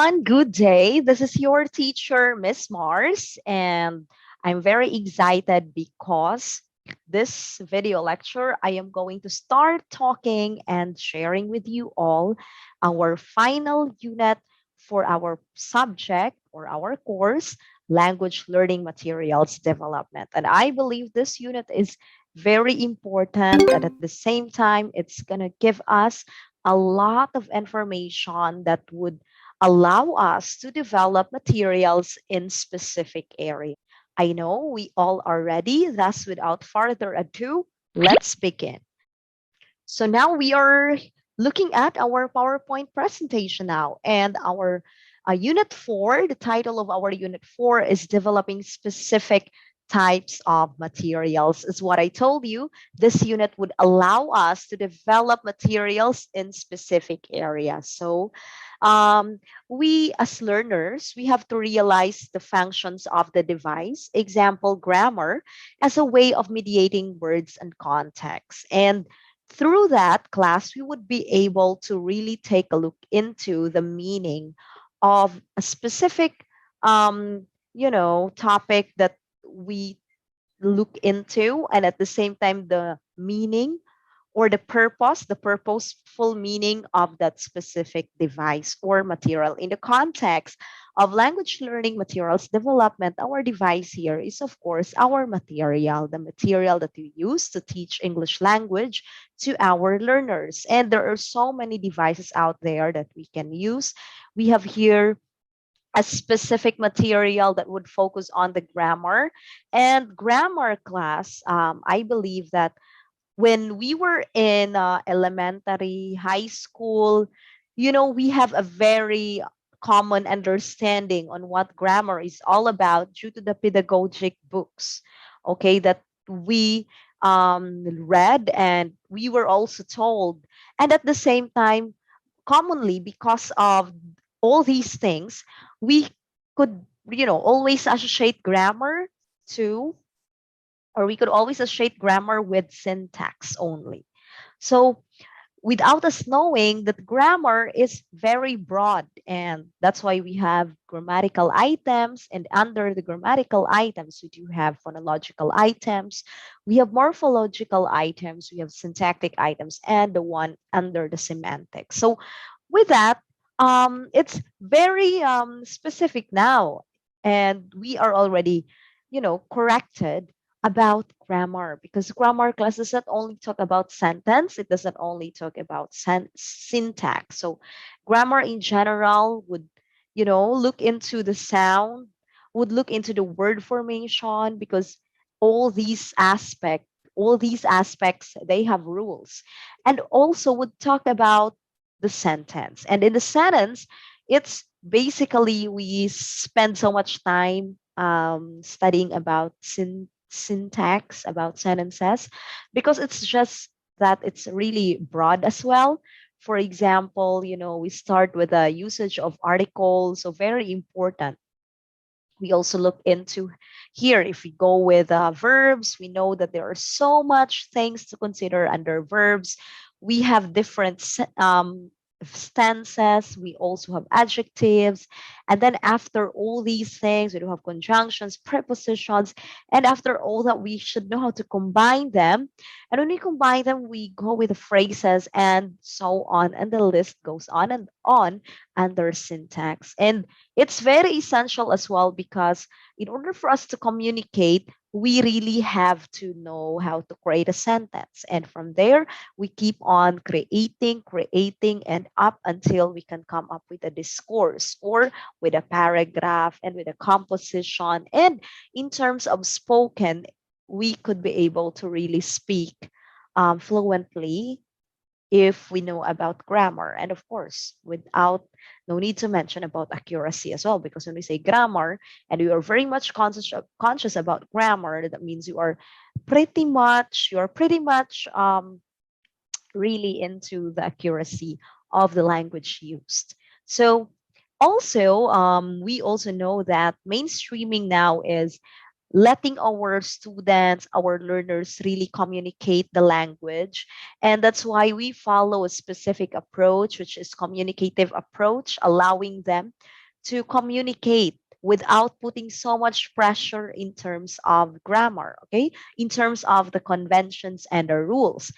everyone. Good day. This is your teacher, Miss Mars, and I'm very excited because this video lecture, I am going to start talking and sharing with you all our final unit for our subject or our course, Language Learning Materials Development. And I believe this unit is very important, and at the same time, it's going to give us a lot of information that would allow us to develop materials in specific areas. I know we all are ready. Thus, without further ado, let's begin. So now we are looking at our PowerPoint presentation now, and our Unit 4, the title of our Unit 4 is Developing Specific Types of Materials. Is what I told you. This unit would allow us to develop materials in specific areas. So we as learners, we have to realize the functions of the device, example, grammar, as a way of mediating words and context. And through that class, we would be able to really take a look into the meaning of a specific, topic that we look into, and at the same time, the meaning or the purposeful meaning of that specific device or material. In the context of language learning materials development, our device here is, of course, our material, the material that we use to teach English language to our learners. And there are so many devices out there that we can use. We have here a specific material that would focus on the grammar and grammar class. I believe that when we were in elementary, high school, we have a very common understanding on what grammar is all about due to the pedagogic books, okay, that we read and we were also told. And at the same time, commonly, because of all these things, we could, always associate grammar to or we could always associate grammar with syntax only. So without us knowing that grammar is very broad, and that's why we have grammatical items, and under the grammatical items we do have phonological items, we have morphological items, we have syntactic items, and the one under the semantics. So with that, it's very specific now, and we are already corrected about grammar, because grammar class does not only talk about sentence, it doesn't only talk about syntax. So grammar in general would look into the sound, would look into the word formation, because all these aspects they have rules, and also would talk about the sentence. And in the sentence, it's basically we spend so much time studying about syntax, about sentences, because it's just that it's really broad as well. For example, we start with the usage of articles, so very important. We also look into here, if we go with verbs, we know that there are so much things to consider under verbs. We have different stances, we also have adjectives, and then after all these things we do have conjunctions, prepositions, and after all that we should know how to combine them. And when we combine them, we go with the phrases and so on, and the list goes on and on under syntax. And it's very essential as well, because in order for us to communicate, we really have to know how to create a sentence, and from there we keep on creating, and up until we can come up with a discourse or with a paragraph and with a composition. And in terms of spoken, we could be able to really speak fluently if we know about grammar. And of course, without no need to mention about accuracy as well, because when we say grammar and you are very much conscious about grammar, that means you're pretty much really into the accuracy of the language used. So also we also know that mainstreaming now is letting our students, our learners really communicate the language. And that's why we follow a specific approach, which is communicative approach, allowing them to communicate without putting so much pressure in terms of grammar, okay? In terms of the conventions and the rules.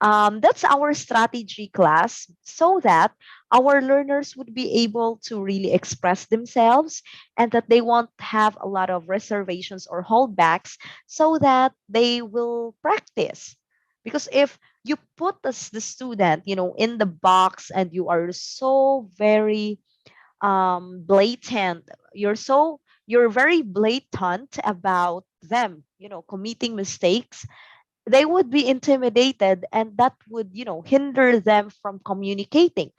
That's our strategy class, so that our learners would be able to really express themselves, and that they won't have a lot of reservations or holdbacks, so that they will practice. Because if you put the student, in the box, and you are so very blatant, you're very blatant about them, committing mistakes, they would be intimidated, and that would, hinder them from communicating.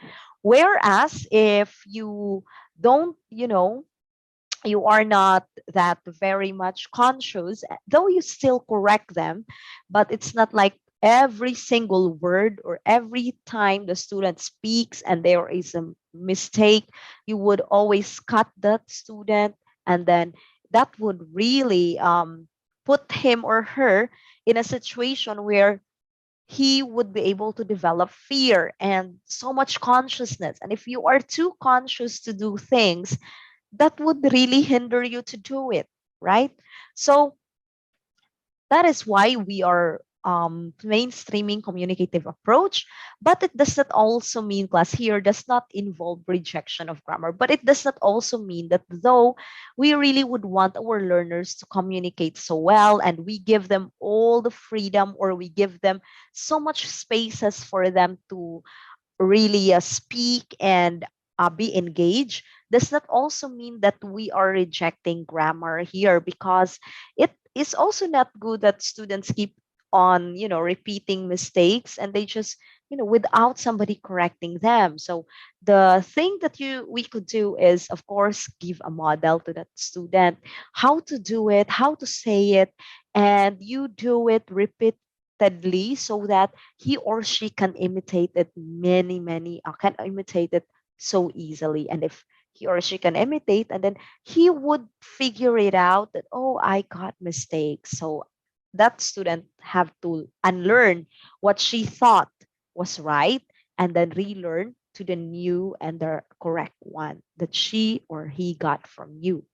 Whereas if you don't, you are not that very much conscious, though you still correct them, but it's not like every single word, or every time the student speaks and there is a mistake, you would always cut that student. And then that would really put him or her in a situation where he would be able to develop fear and so much consciousness. And if you are too conscious to do things, that would really hinder you to do it, right? So that is why we are mainstreaming communicative approach. But it does not also mean, class here does not involve rejection of grammar, but it does not also mean that, though we really would want our learners to communicate so well, and we give them all the freedom, or we give them so much spaces for them to really speak and be engaged, does not also mean that we are rejecting grammar here, because it is also not good that students keep on, repeating mistakes, and they just, without somebody correcting them. So the thing that you we could do is, of course, give a model to that student, how to do it, how to say it, and you do it repeatedly, so that he or she can imitate it many, can imitate it so easily. And if he or she can imitate, and then he would figure it out that, oh, I got mistakes. So that student have to unlearn what she thought was right, and then relearn to the new and the correct one that she or he got from you.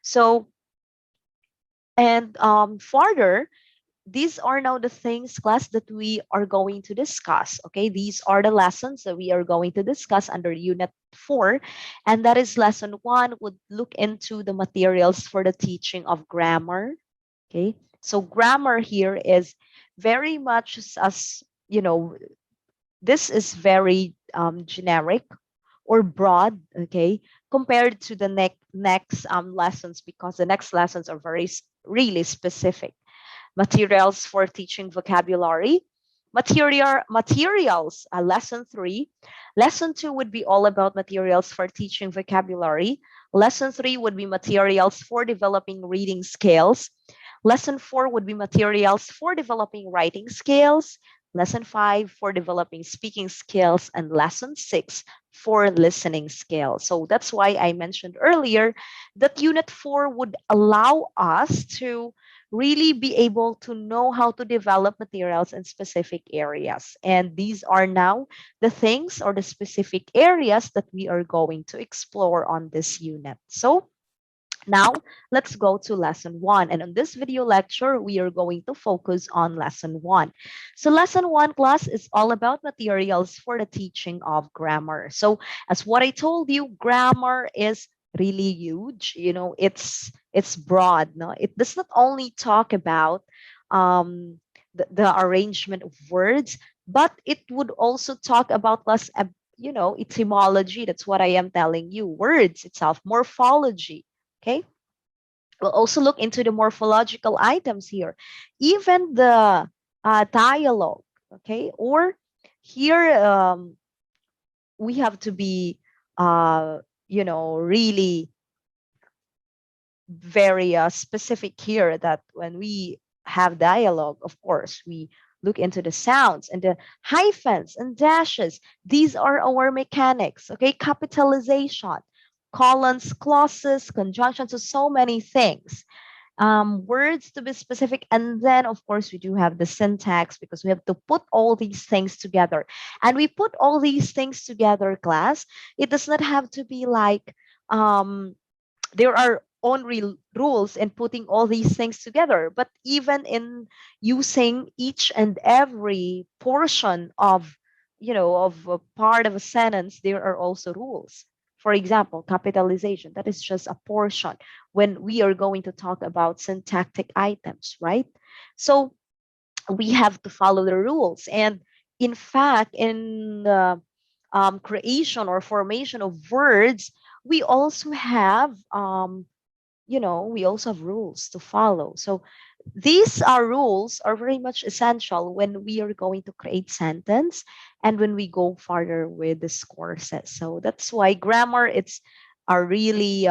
So, and further, these are now the things, class, that we are going to discuss. Okay, these are the lessons that we are going to discuss under unit 4. And that is lesson 1 would look into the materials for the teaching of grammar. Okay, so grammar here is very much as, this is very generic or broad, okay, compared to the next lessons, because the next lessons are very really specific. Materials for teaching vocabulary. Materials, lesson 3. Lesson 2 would be all about materials for teaching vocabulary. Lesson 3 would be materials for developing reading skills. Lesson 4 would be materials for developing writing skills. Lesson 5 for developing speaking skills, and lesson 6 for listening skills. So that's why I mentioned earlier that unit 4 would allow us to really be able to know how to develop materials in specific areas. And these are now the things, or the specific areas, that we are going to explore on this unit. So now, let's go to lesson 1. And on this video lecture, we are going to focus on lesson 1. So lesson 1, class, is all about materials for the teaching of grammar. So as what I told you, grammar is really huge. It's broad. No, it does not only talk about the arrangement of words, but it would also talk about less, etymology. That's what I am telling you. Words itself, morphology. Okay. We'll also look into the morphological items here, even the dialogue. Okay. Or here, we have to be, really very specific here, that when we have dialogue, of course, we look into the sounds and the hyphens and dashes. These are our mechanics. Okay. Capitalization, colons, clauses, conjunctions, so many things. words to be specific. And then, of course, we do have the syntax because we have to put all these things together. And we put all these things together, class. It does not have to be like, um, there are only rules in putting all these things together, but even in using each and every portion of, of a part of a sentence, there are also rules. For example, capitalization, that is just a portion when we are going to talk about syntactic items, right? So we have to follow the rules. And in fact, in the creation or formation of words, we also have we also have rules to follow. So these are rules are very much essential when we are going to create sentence and when we go further with these courses. So that's why grammar, it's a really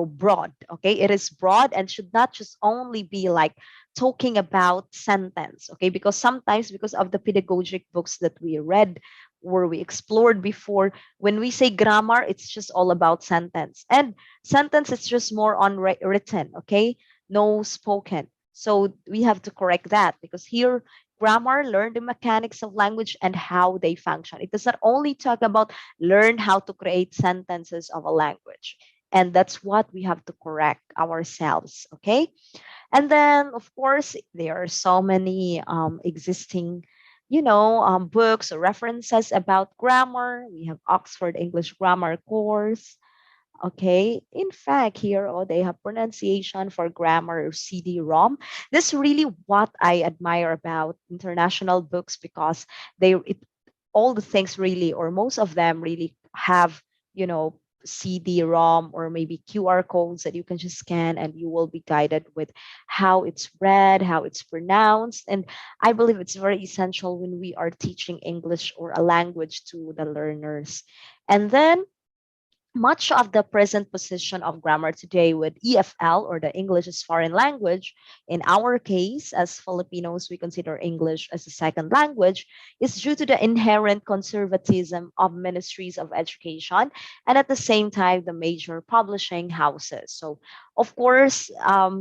broad. Okay, it is broad and should not just only be like talking about sentence. Okay, because sometimes, because of the pedagogic books that we read or we explored before, when we say grammar, it's just all about sentence, and sentence is just more on written. Okay, no spoken. So we have to correct that, because here grammar, learn the mechanics of language and how they function. It does not only talk about learn how to create sentences of a language, and that's what we have to correct ourselves. Okay, and then of course there are so many existing books or references about grammar. We have Oxford English Grammar course. Okay, in fact, here, oh, they have pronunciation for grammar, CD-ROM. This is really what I admire about international books, because all the things really, or most of them really have, you know, CD-ROM or maybe QR codes that you can just scan, and you will be guided with how it's read, how it's pronounced. And I believe it's very essential when we are teaching English or a language to the learners. And then much of the present position of grammar today with EFL, or the English as foreign language, in our case, as Filipinos, we consider English as a second language, is due to the inherent conservatism of ministries of education and at the same time the major publishing houses. So, of course,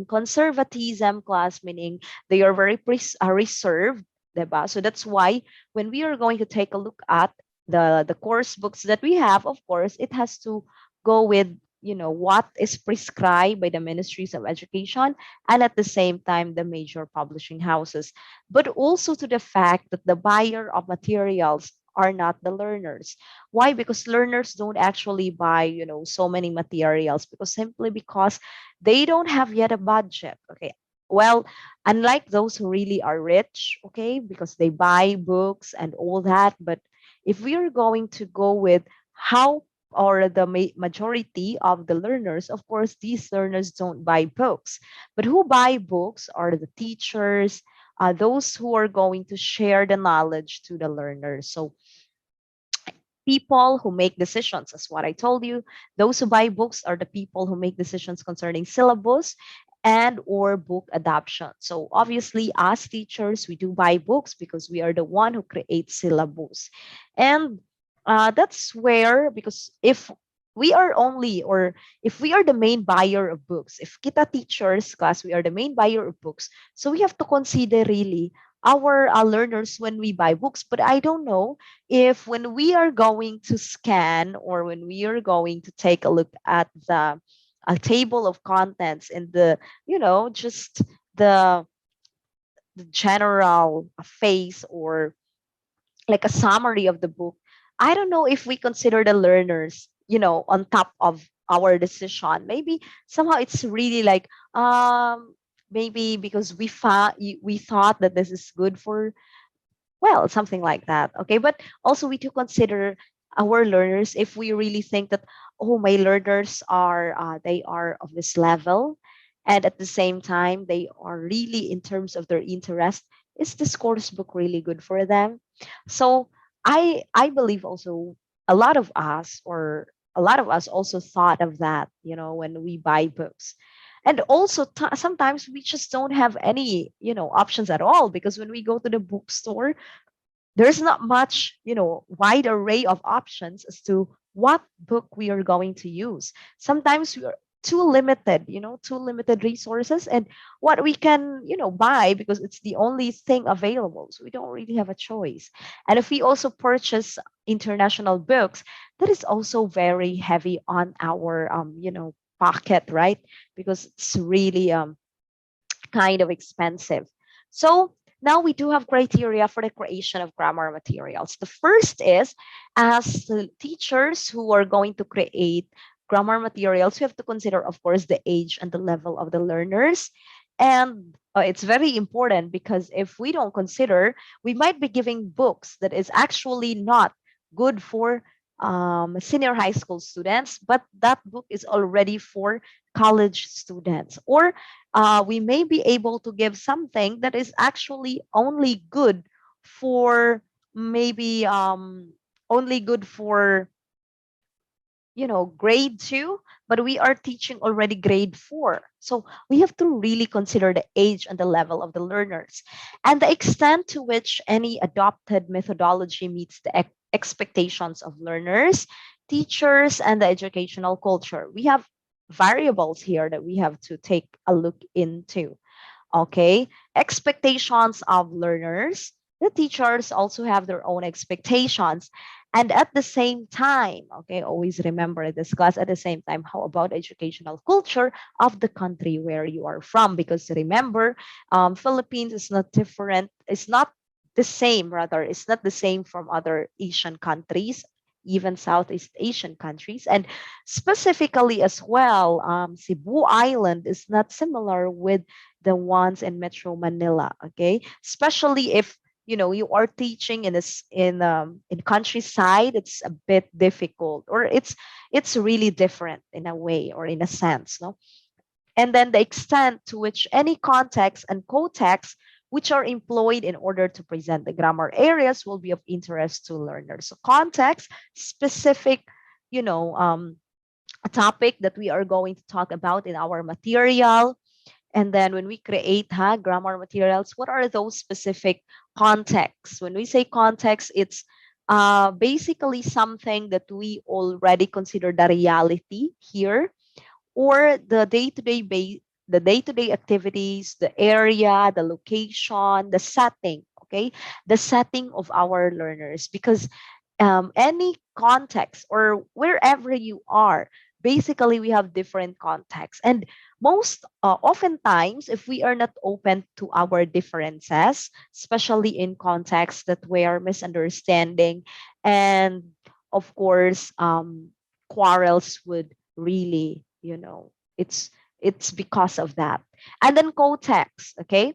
conservatism, class, meaning they are very reserved. Diba? So that's why when we are going to take a look at the course books that we have, of course it has to go with what is prescribed by the ministries of education and at the same time the major publishing houses, but also to the fact that the buyer of materials are not the learners. Why? Because learners don't actually buy so many materials, because simply because they don't have yet a budget. Okay, well, unlike those who really are rich, okay, because they buy books and all that. But if we are going to go with how, or the majority of the learners, of course, these learners don't buy books. But who buy books are the teachers, those who are going to share the knowledge to the learners. So people who make decisions, as what I told you, those who buy books are the people who make decisions concerning syllabus and or book adoption. So obviously, as teachers, we do buy books because we are the one who creates syllabus. And that's where, because if we are only, or if we are the main buyer of books, if kita teachers class, we are the main buyer of books, so we have to consider really our learners when we buy books. But I don't know if when we are going to scan, or when we are going to take a look at the a table of contents in the just the the general face, or like a summary of the book, I don't know if we consider the learners on top of our decision. Maybe somehow it's really like maybe because we thought that this is good for, well, something like that. Okay, but also we do consider our learners if we really think that, oh, my learners are they are of this level, and at the same time they are really, in terms of their interest, is this course book really good for them? So I believe also a lot of us, or a lot of us also thought of that, when we buy books. And also sometimes we just don't have any options at all, because when we go to the bookstore, there's not much wide array of options as to what book we are going to use. Sometimes too limited, too limited resources, and what we can, buy because it's the only thing available. So we don't really have a choice. And if we also purchase international books, that is also very heavy on our, pocket, right? Because it's really kind of expensive. So now we do have criteria for the creation of grammar materials. The first is, as the teachers who are going to create grammar materials, we have to consider, of course, the age and the level of the learners. And it's very important because if we don't consider, we might be giving books that is actually not good for senior high school students, but that book is already for college students. Or we may be able to give something that is actually only good for maybe only good for grade 2, but we are teaching already grade 4. So we have to really consider the age and the level of the learners and the extent to which any adopted methodology meets the expectations of learners, teachers, and the educational culture. We have variables here that we have to take a look into. Okay, expectations of learners. The teachers also have their own expectations. And at the same time, okay, always remember this class, at the same time, how about educational culture of the country where you are from? Because remember, Philippines is not different, it's not the same, rather, it's not the same from other Asian countries, even Southeast Asian countries. And specifically as well, Cebu Island is not similar with the ones in Metro Manila. Okay, especially if you are teaching in this in countryside, it's a bit difficult, or it's really different in a way or in a sense, no. And then the extent to which any context and co-text which are employed in order to present the grammar areas will be of interest to learners. So context specific, you know um, a topic that we are going to talk about in our material. And then when we create grammar materials, what are those specific contexts? When we say context, it's basically something that we already consider the reality here, or the day-to-day activities, the area, the location, the setting. Okay, the setting of our learners, because any context or wherever you are, basically we have different contexts. And most oftentimes, if we are not open to our differences, especially in contexts that where misunderstanding and of course quarrels would really, it's because of that. And then co-text, okay,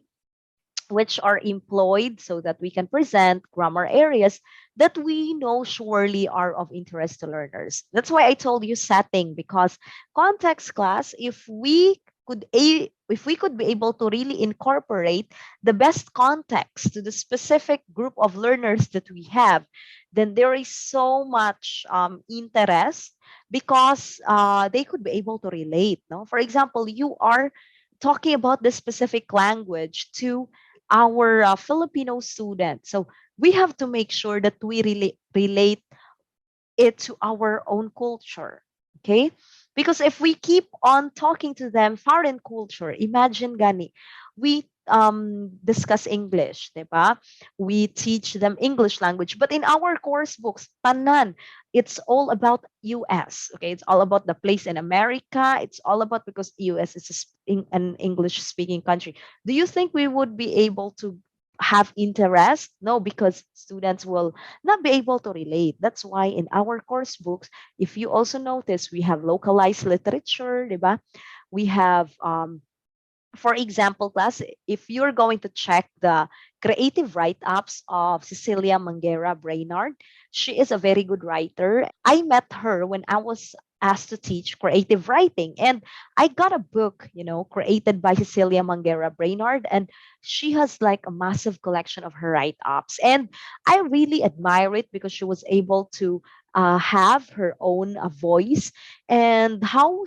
which are employed so that we can present grammar areas that we know surely are of interest to learners. That's why I told you setting, because context class, if we could be able to really incorporate the best context to the specific group of learners that we have, then there is so much interest, because they could be able to relate. No, for example, you are talking about this specific language to our Filipino students. So we have to make sure that we relate it to our own culture. Okay? Because if we keep on talking to them foreign culture, imagine gani, we discuss English, diba? We teach them English language, but in our course books, tanan, it's all about US. Okay, it's all about the place in America. It's all about, because US is an English speaking country. Do you think we would be able to have interest? No, because students will not be able to relate. That's why in our course books, if you also notice, we have localized literature, diba? We have, for example, class, if you're going to check the creative write-ups of Cecilia Manguera Brainard, she is a very good writer. I met her when I was asked to teach creative writing, and I got a book, created by Cecilia Manguera Brainard, and she has like a massive collection of her write-ups, and I really admire it because she was able to have her own voice. And how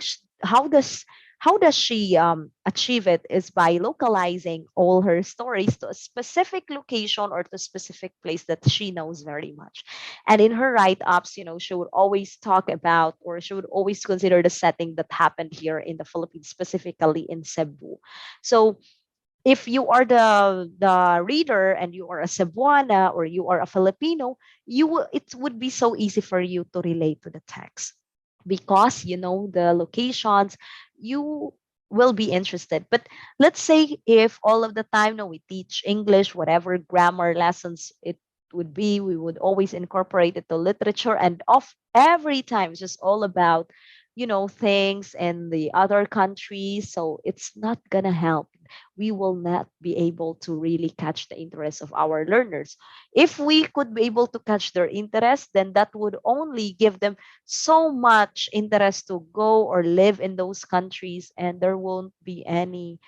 does How does she achieve it? Is by localizing all her stories to a specific location or to a specific place that she knows very much. And in her write-ups, she would always talk about, or she would always consider the setting that happened here in the Philippines, specifically in Cebu. So if you are the reader and you are a Cebuana or you are a Filipino, it would be so easy for you to relate to the text because you know the locations. You will be interested. But let's say if all of the time no, we teach English, whatever grammar lessons it would be, we would always incorporate it to literature, and of every time it's just all about things in the other countries. So it's not gonna help. We will not be able to really catch the interest of our learners. If we could be able to catch their interest, then that would only give them so much interest to go or live in those countries, and there won't be any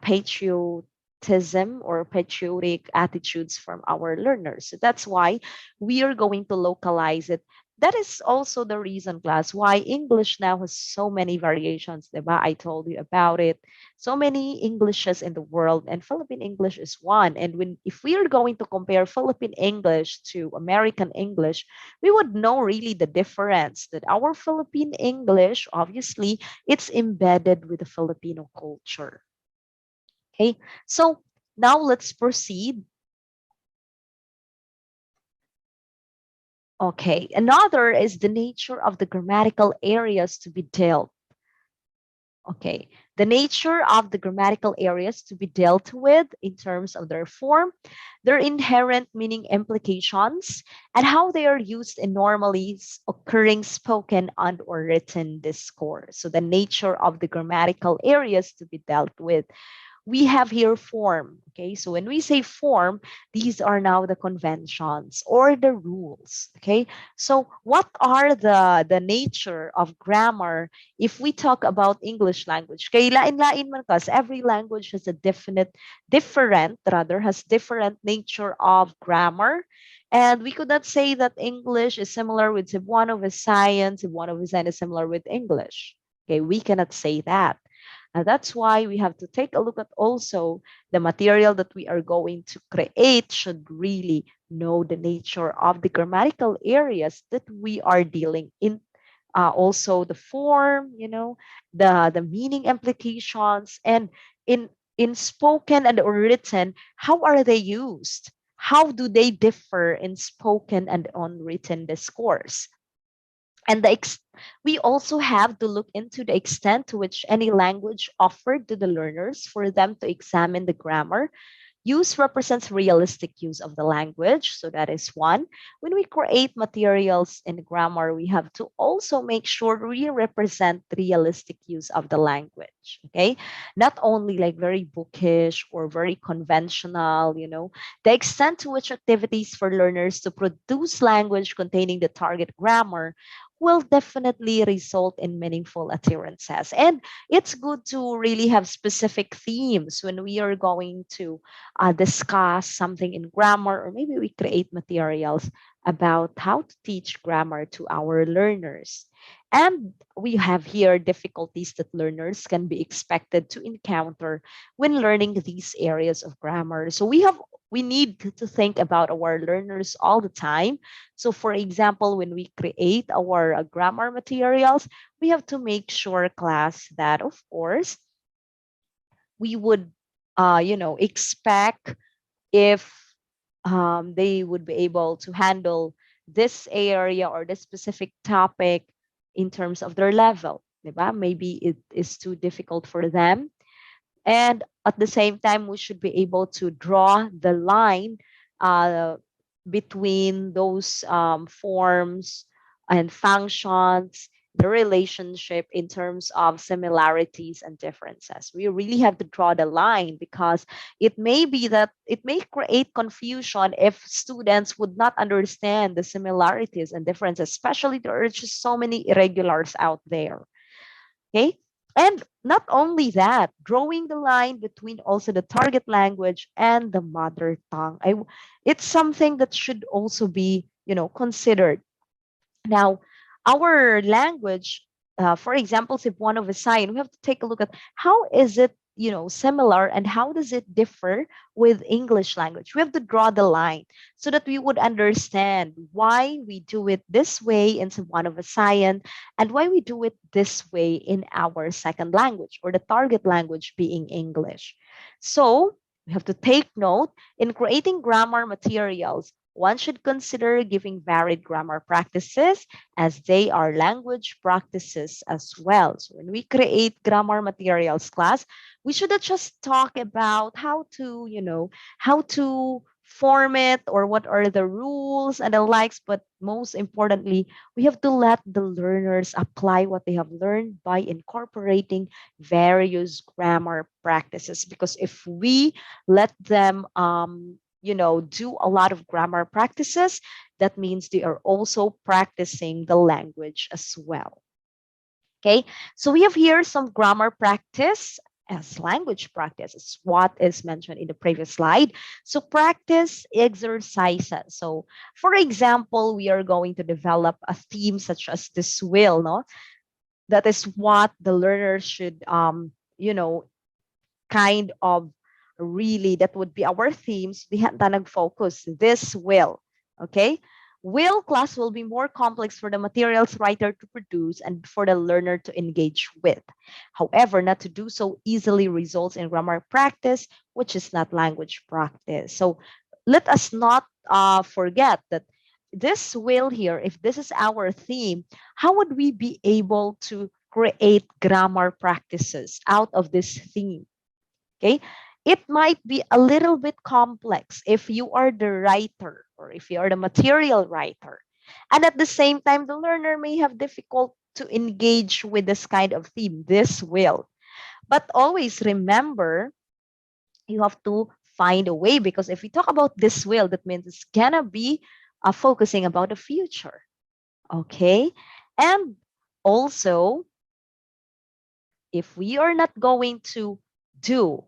patriotism or patriotic attitudes from our learners. So that's why we are going to localize it. That is also the reason, class, why English now has so many variations. Diba? I told you about it. So many Englishes in the world, and Philippine English is one. And if we are going to compare Philippine English to American English, we would know really the difference, that our Philippine English, obviously, it's embedded with the Filipino culture. Okay, so now let's proceed. Okay, another is the nature of the grammatical areas to be dealt. Okay, the nature of the grammatical areas to be dealt with in terms of their form, their inherent meaning implications, and how they are used in normally occurring spoken and or written discourse. So the nature of the grammatical areas to be dealt with. We have here form. Okay, so when we say form, these are now the conventions or the rules. Okay, so what are the nature of grammar if we talk about English language? Kay lain-lain man kas, every language has a has different nature of grammar. And we could not say that English is similar with Cebuano Visayan, Cebuano Visayan is similar with English. Okay, we cannot say that. And that's why we have to take a look at also the material that we are going to create should really know the nature of the grammatical areas that we are dealing in. Also the form, the meaning implications, and in spoken and or written, how are they used? How do they differ in spoken and unwritten discourse? And we also have to look into the extent to which any language offered to the learners for them to examine the grammar. Use represents realistic use of the language. So that is one. When we create materials in grammar, we have to also make sure we represent realistic use of the language. Okay. Not only like very bookish or very conventional, the extent to which activities for learners to produce language containing the target grammar will definitely result in meaningful adherences. And it's good to really have specific themes when we are going to discuss something in grammar, or maybe we create materials about how to teach grammar to our learners. And we have here difficulties that learners can be expected to encounter when learning these areas of grammar. So we need to think about our learners all the time. So for example, when we create our grammar materials, we have to make sure, class, that of course we would expect if they would be able to handle this area or this specific topic in terms of their level. Diba? Maybe it is too difficult for them. And at the same time, we should be able to draw the line uh, between those forms and functions, the relationship in terms of similarities and differences. We really have to draw the line because it may be that it may create confusion if students would not understand the similarities and differences, especially there are just so many irregulars out there. Okay. And not only that, drawing the line between also the target language and the mother tongue. It's something that should also be, considered. Now, our language for example, if one of a sign, we have to take a look at how is it, similar, and how does it differ with English language. We have to draw the line so that we would understand why we do it this way in one of a science and why we do it this way in our second language or the target language being English. So we have to take note in creating grammar materials. One should consider giving varied grammar practices as they are language practices as well. So when we create grammar materials class, we shouldn't just talk about how to form it or what are the rules and the likes, but most importantly, we have to let the learners apply what they have learned by incorporating various grammar practices. Because if we let them do a lot of grammar practices, that means they are also practicing the language as well. Okay, so we have here some grammar practice as language practice, is what is mentioned in the previous slide. So practice exercises. So for example, we are going to develop a theme such as this will, no? That is what the learner should kind of really, that would be our themes. Diha ta nag-focus. This will. Okay? Will class will be more complex for the materials writer to produce and for the learner to engage with. However, not to do so easily results in grammar practice, which is not language practice. So let us not forget that this will here, if this is our theme, how would we be able to create grammar practices out of this theme? Okay. It might be a little bit complex if you are the writer or if you are the material writer. And at the same time, the learner may have difficult to engage with this kind of theme, this will. But always remember, you have to find a way, because if we talk about this will, that means it's gonna be focusing about the future. Okay. And also, if we are not going to do,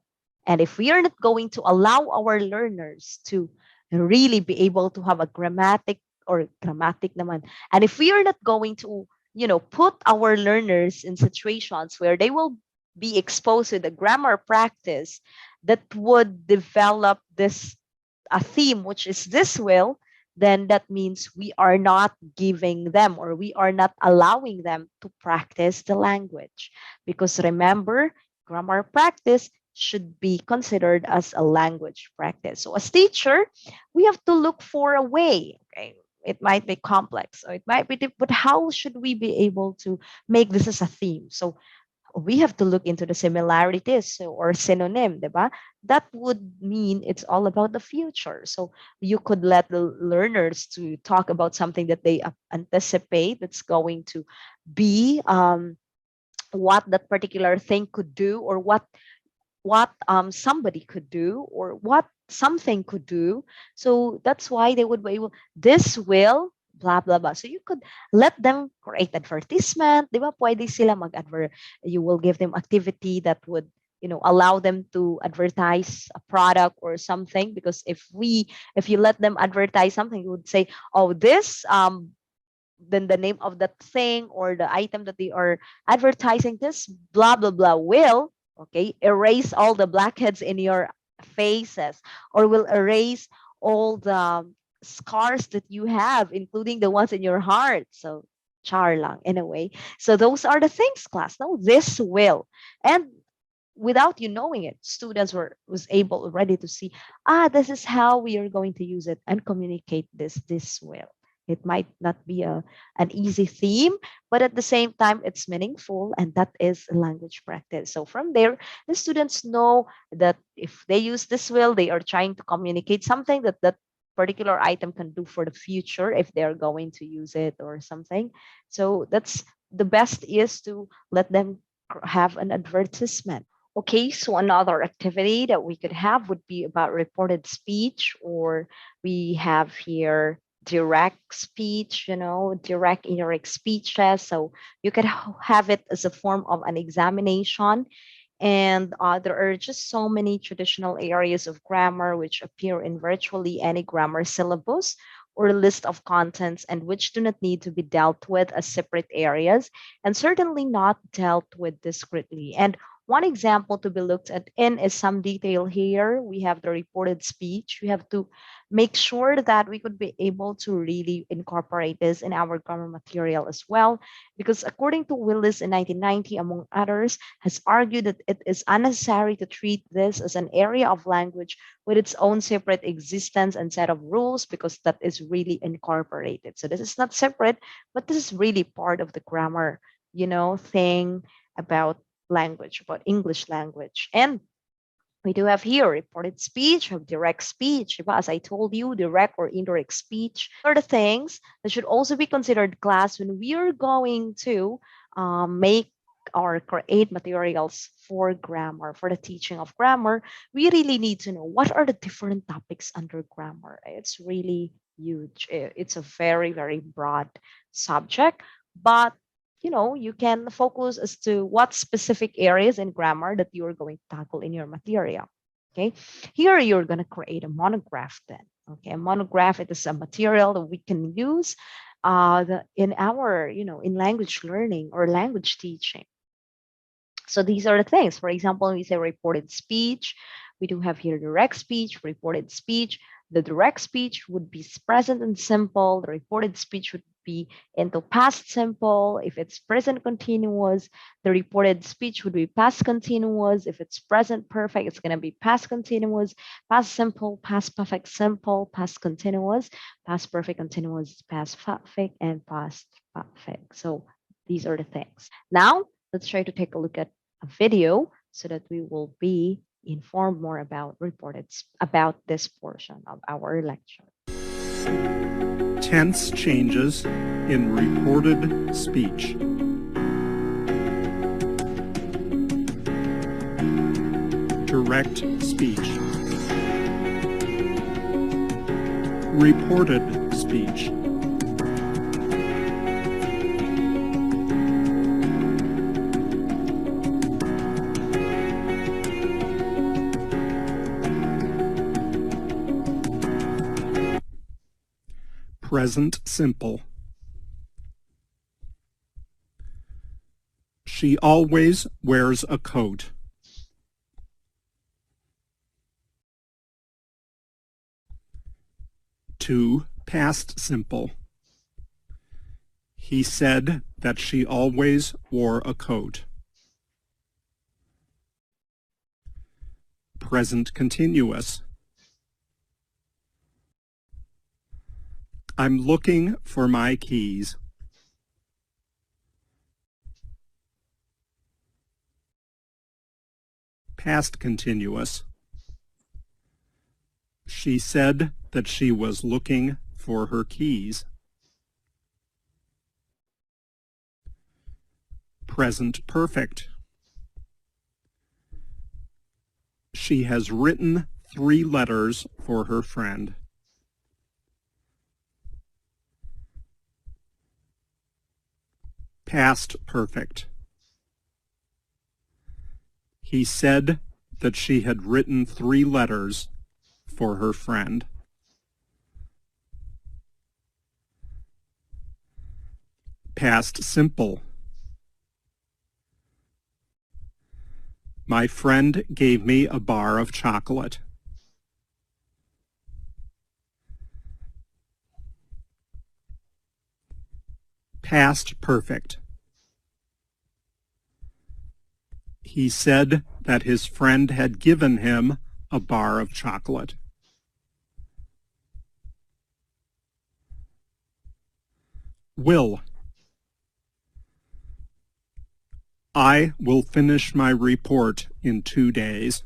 and if we are not going to allow our learners to really be able to have a grammatic naman, and if we are not going to, put our learners in situations where they will be exposed to the grammar practice that would develop this a theme, which is this will, then that means we are not giving them or we are not allowing them to practice the language. Because remember, grammar practice should be considered as a language practice. So as teacher, we have to look for a way. Okay, it might be complex or it might be different, but how should we be able to make this as a theme? So we have to look into the similarities or synonym, diba? That would mean it's all about the future. So you could let the learners to talk about something that they anticipate that's going to be what that particular thing could do, or what somebody could do, or what something could do. So that's why they would be able, this will blah blah blah. So you could let them create advertisement, di ba? Pwede sila mag-advert. You will give them activity that would allow them to advertise a product or something. Because if you let them advertise something, you would say, oh, this then the name of that thing or the item that they are advertising, this blah blah blah will, okay, erase all the blackheads in your faces, or will erase all the scars that you have, including the ones in your heart. So char lang in a way. So those are the things, class. No, this will. And without you knowing it, students was able already to see, this is how we are going to use it and communicate this will. It might not be an easy theme, but at the same time, it's meaningful, and that is language practice. So from there, the students know that if they use this will, they are trying to communicate something that that particular item can do for the future if they're going to use it or something. So that's the best is to let them have an advertisement. Okay, so another activity that we could have would be about reported speech, or we have here direct speech, direct indirect speeches. So you could have it as a form of an examination. And there are just so many traditional areas of grammar which appear in virtually any grammar syllabus, or list of contents and which do not need to be dealt with as separate areas and certainly not dealt with discretely. And one example to be looked at in is some detail here. We have the reported speech. We have to make sure that we could be able to really incorporate this in our grammar material as well. Because according to Willis in 1990, among others, has argued that it is unnecessary to treat this as an area of language with its own separate existence and set of rules because that is really incorporated. So this is not separate, but this is really part of the grammar, thing about language, about English language. And we do have here reported speech, we have direct speech. As I told you, direct or indirect speech are the things that should also be considered class when we are going to make or create materials for grammar, for the teaching of grammar. We really need to know what are the different topics under grammar. It's really huge. It's a very, very broad subject, but you can focus as to what specific areas in grammar that you are going to tackle in your material. Okay, here you're going to create a monograph then. Okay, a monograph, it is a material that we can use in our, in language learning or language teaching. So these are the things. For example, we say reported speech. We do have here direct speech, reported speech. The direct speech would be present and simple. The reported speech would be into past simple. If it's present continuous, the reported speech would be past continuous. If it's present perfect, it's going to be past continuous, past simple, past perfect simple, past continuous, past perfect continuous, past perfect, and past perfect. So these are the things. Now, let's try to take a look at a video so that we will be informed more about this portion of our lecture. Tense changes in reported speech. Direct speech. Reported speech. Present simple. She always wears a coat. To past simple. He said that she always wore a coat. Present continuous. I'm looking for my keys. Past continuous. She said that she was looking for her keys. Present perfect. She has written 3 letters for her friend. Past perfect. He said that she had written 3 letters for her friend. Past simple. My friend gave me a bar of chocolate. Past perfect. He said that his friend had given him a bar of chocolate. Will. I will finish my report in 2 days.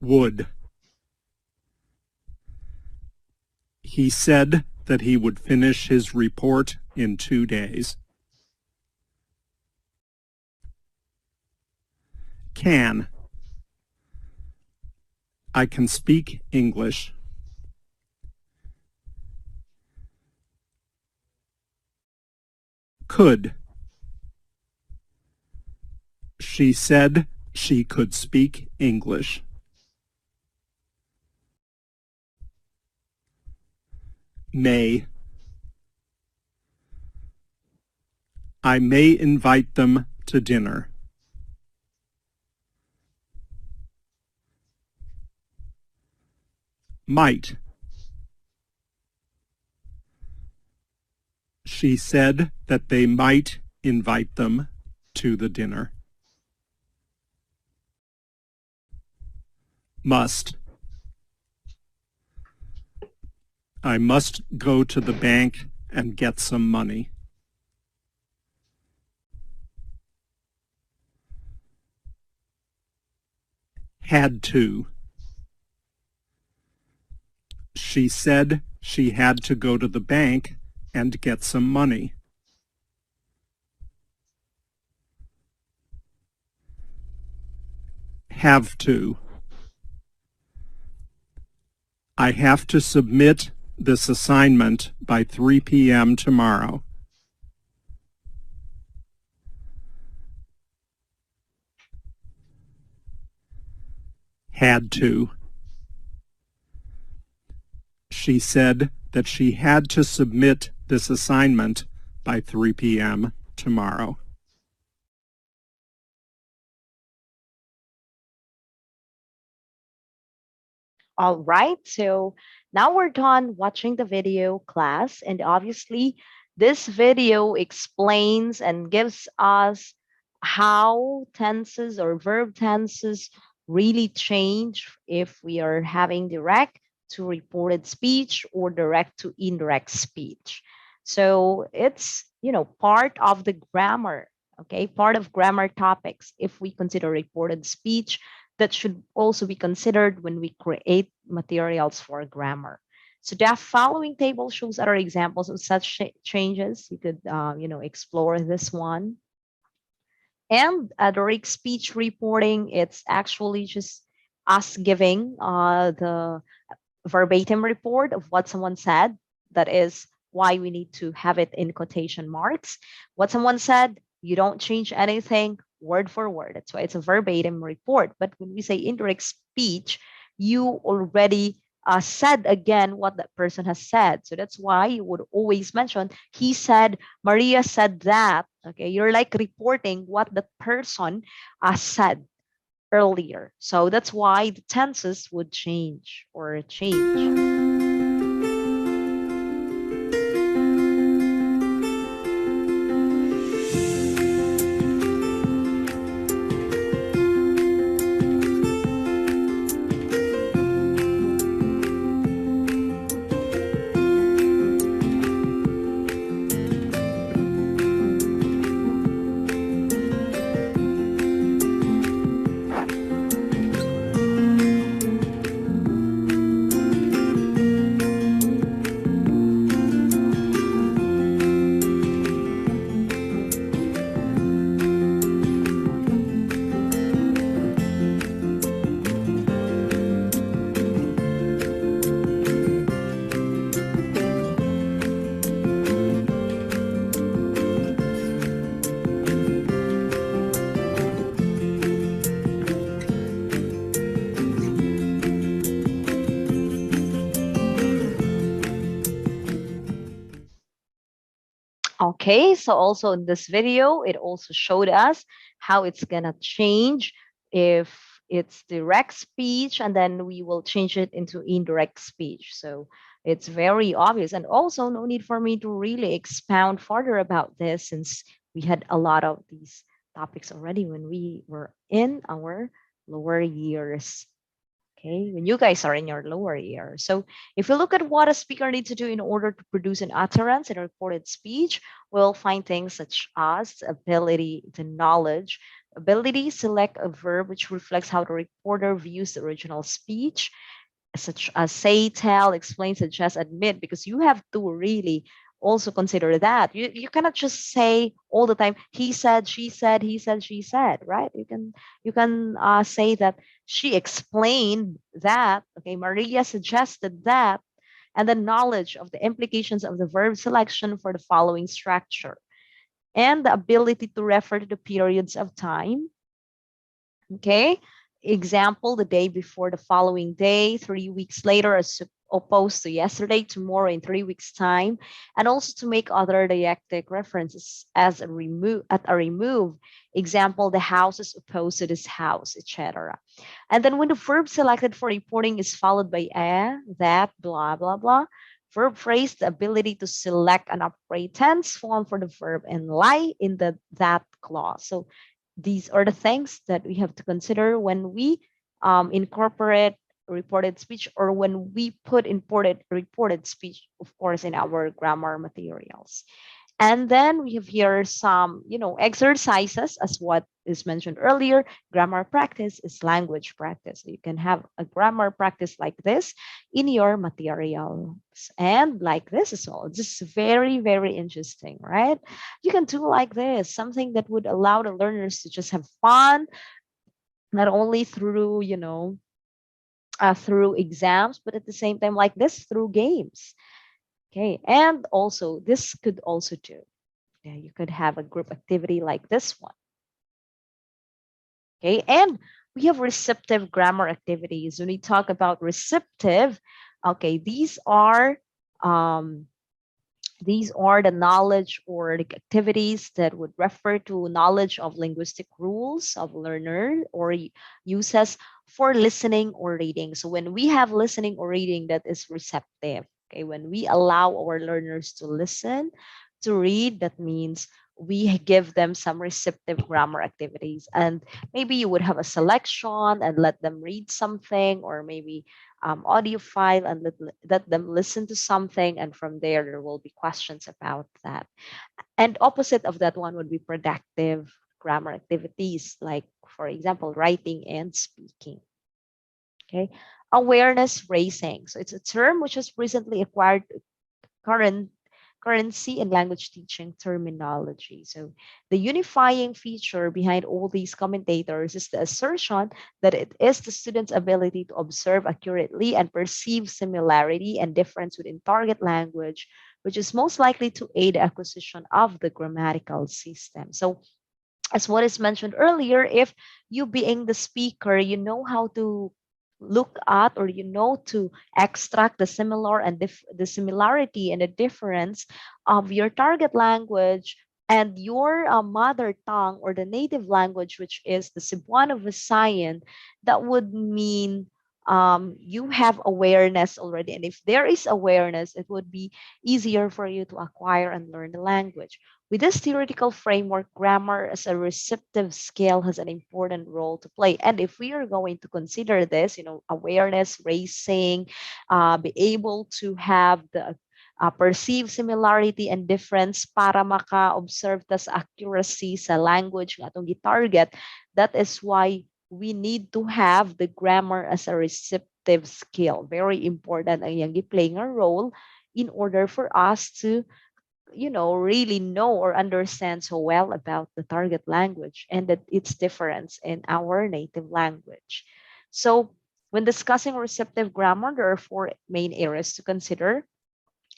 Would. He said that he would finish his report in 2 days. Can. I can speak English. Could. She said she could speak English. May. I may invite them to dinner. Might. She said that they might invite them to the dinner. Must. I must go to the bank and get some money. Had to. She said she had to go to the bank and get some money. Have to. I have to submit this assignment by 3 p.m. tomorrow. Had to. She said that she had to submit this assignment by 3 p.m. tomorrow. All right, so now we're done watching the video class, and obviously this video explains and gives us how tenses or verb tenses really change if we are having direct to reported speech or direct to indirect speech. So it's, part of the grammar, okay, part of grammar topics if we consider reported speech that should also be considered when we create materials for grammar. So the following table shows other examples of such changes. You could, explore this one. And direct speech reporting, it's actually just us giving the verbatim report of what someone said. That is why we need to have it in quotation marks. What someone said, you don't change anything word for word. That's why it's a verbatim report. But when we say indirect speech, you already said again what that person has said. So that's why you would always mention, he said, Maria said that. Okay, you're like reporting what the person said earlier. So that's why the tenses would change or change. Okay, so also in this video, it also showed us how it's gonna change if it's direct speech, and then we will change it into indirect speech. So it's very obvious, and also no need for me to really expound further about this since we had a lot of these topics already when we were in our lower years. Okay, when you guys are in your lower ear. So if you look at what a speaker needs to do in order to produce an utterance in a recorded speech, we'll find things such as ability, the knowledge, ability, select a verb which reflects how the reporter views the original speech, such as say, tell, explain, suggest, admit, because you have to really also consider that. You cannot just say all the time, he said, she said, he said, she said, right? You can say that she explained that, okay, Maria suggested that, and the knowledge of the implications of the verb selection for the following structure, and the ability to refer to the periods of time, okay, Example, the day before, the following day, 3 weeks later, as opposed to yesterday, tomorrow, in 3 weeks' time, and also to make other didactic references as a remove at a remove. Example, the house is opposed to this house, etc. And then when the verb selected for reporting is followed by a, that, blah, blah, blah, verb phrase, the ability to select an upright tense form for the verb and lie in the that clause. So these are the things that we have to consider when we incorporate reported speech, or when we put imported reported speech, of course, in our grammar materials. And then we have here some, exercises, as what is mentioned earlier. Grammar practice is language practice. You can have a grammar practice like this in your materials, and like this as well. This is very, very interesting, right? You can do like this, something that would allow the learners to just have fun, not only through, through exams, but at the same time, like this, through games. Okay, and also this could also do. Yeah, you could have a group activity like this one. Okay, and we have receptive grammar activities. When we talk about receptive, okay, um, these are the knowledge or the activities that would refer to knowledge of linguistic rules of learner or uses for listening or reading. So when we have listening or reading, that is receptive. Okay, when we allow our learners to listen, to read, that means we give them some receptive grammar activities. And maybe you would have a selection and let them read something, or maybe audio file and let them listen to something, and from there will be questions about that. And opposite of that one would be productive grammar activities, like for example writing and speaking. Okay, awareness raising, so it's a term which has recently acquired current currency and language teaching terminology. So the unifying feature behind all these commentators is the assertion that it is the student's ability to observe accurately and perceive similarity and difference within target language, which is most likely to aid the acquisition of the grammatical system. So as what is mentioned earlier, if you being the speaker, you know how to look at, or to extract the similar and the similarity and the difference of your target language and your mother tongue, or the native language, which is the Cebuano Visayan, that would mean you have awareness already. And if there is awareness, it would be easier for you to acquire and learn the language. With this theoretical framework, grammar as a receptive skill has an important role to play. And if we are going to consider this, awareness, raising, be able to have the perceive similarity and difference para maka-observe tas accuracy sa language nga atong gitarget, that is why we need to have the grammar as a receptive skill. Very important ang yang playing a role in order for us to really know or understand so well about the target language and that its difference in our native language. So when discussing receptive grammar, there are four main areas to consider.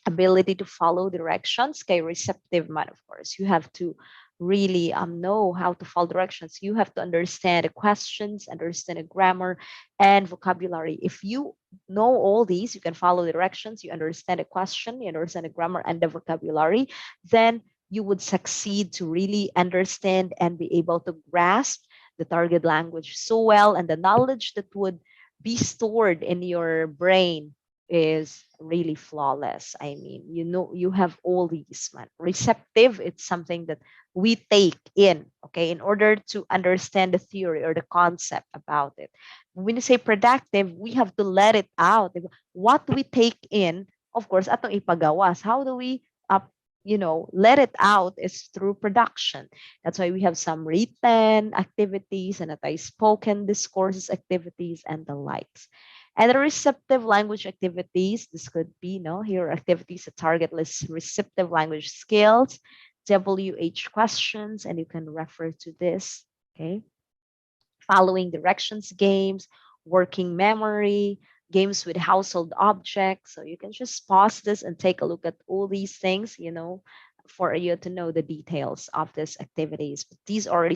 Ability to follow directions, kay receptive man, of course. You have to really know how to follow directions. You have to understand the questions, understand the grammar and vocabulary. If you know all these, you can follow the directions, you understand the question, you understand the grammar and the vocabulary, then you would succeed to really understand and be able to grasp the target language so well, and the knowledge that would be stored in your brain is really flawless. I mean, you have all these, man. Receptive, it's something that we take in, okay, in order to understand the theory or the concept about it. When you say productive, we have to let it out. What we take in, of course, atong ipagawas. How do we let it out is through production. That's why we have some written activities and spoken discourses activities and the likes. And the receptive language activities, this could be, here activities that target receptive language skills, WH questions, and you can refer to this, okay? Following directions games, working memory, games with household objects. So you can just pause this and take a look at all these things, for you to know the details of these activities. But these are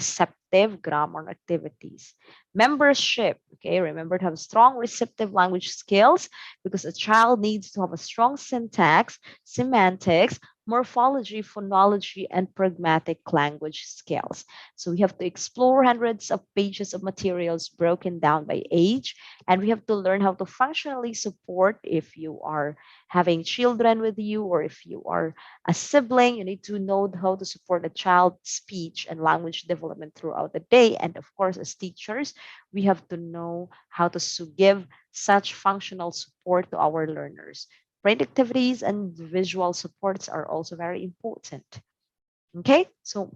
receptive grammar activities. Membership, okay, remember to have strong receptive language skills because a child needs to have a strong syntax, semantics, morphology, phonology, and pragmatic language skills. So we have to explore hundreds of pages of materials broken down by age, and we have to learn how to functionally support if you are having children with you or if you are a sibling, you need to know how to support a child's speech and language development throughout the day. And of course, as teachers, we have to know how to give such functional support to our learners. Brain activities and visual supports are also very important. Okay, so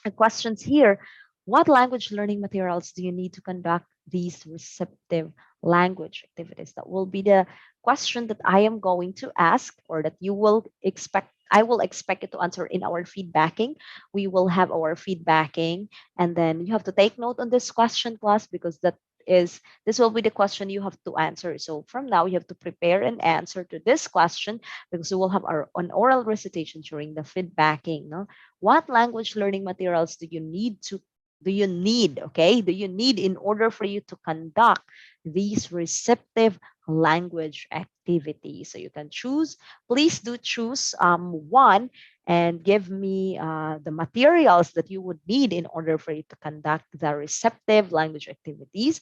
the questions here: what language learning materials do you need to conduct these receptive language activities? That will be the question that I am going to ask, or that you will expect. I will expect you to answer in our feedbacking. We will have our feedbacking, and then you have to take note on this question, class, because this will be the question you have to answer. So from now, you have to prepare an answer to this question because we will have an oral recitation during the feedbacking. No? What language learning materials do you need in order for you to conduct these receptive language activities? So you can choose, please do choose one, and give me the materials that you would need in order for you to conduct the receptive language activities,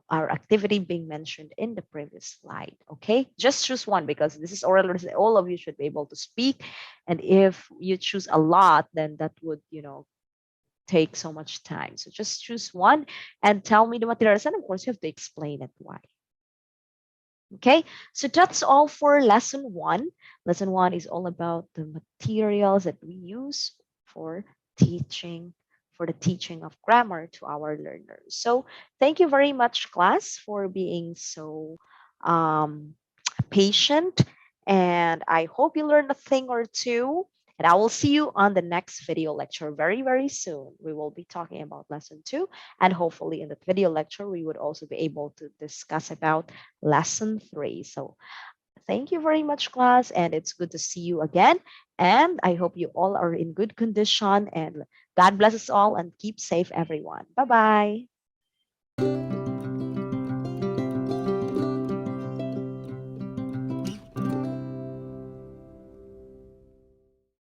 our activity being mentioned in the previous slide. Okay, just choose one because this is oral. All of you should be able to speak, and if you choose a lot, then that would, take so much time. So just choose one and tell me the materials, and of course, you have to explain it why. Okay, so that's all for lesson one. Lesson one is all about the materials that we use for teaching, for the teaching of grammar to our learners. So thank you very much, class, for being so um, patient. And I hope you learned a thing or two. And I will see you on the next video lecture very, very soon. We will be talking about lesson two. And hopefully in the video lecture, we would also be able to discuss about lesson three. So thank you very much, class. And it's good to see you again. And I hope you all are in good condition. And God bless us all and keep safe, everyone. Bye bye.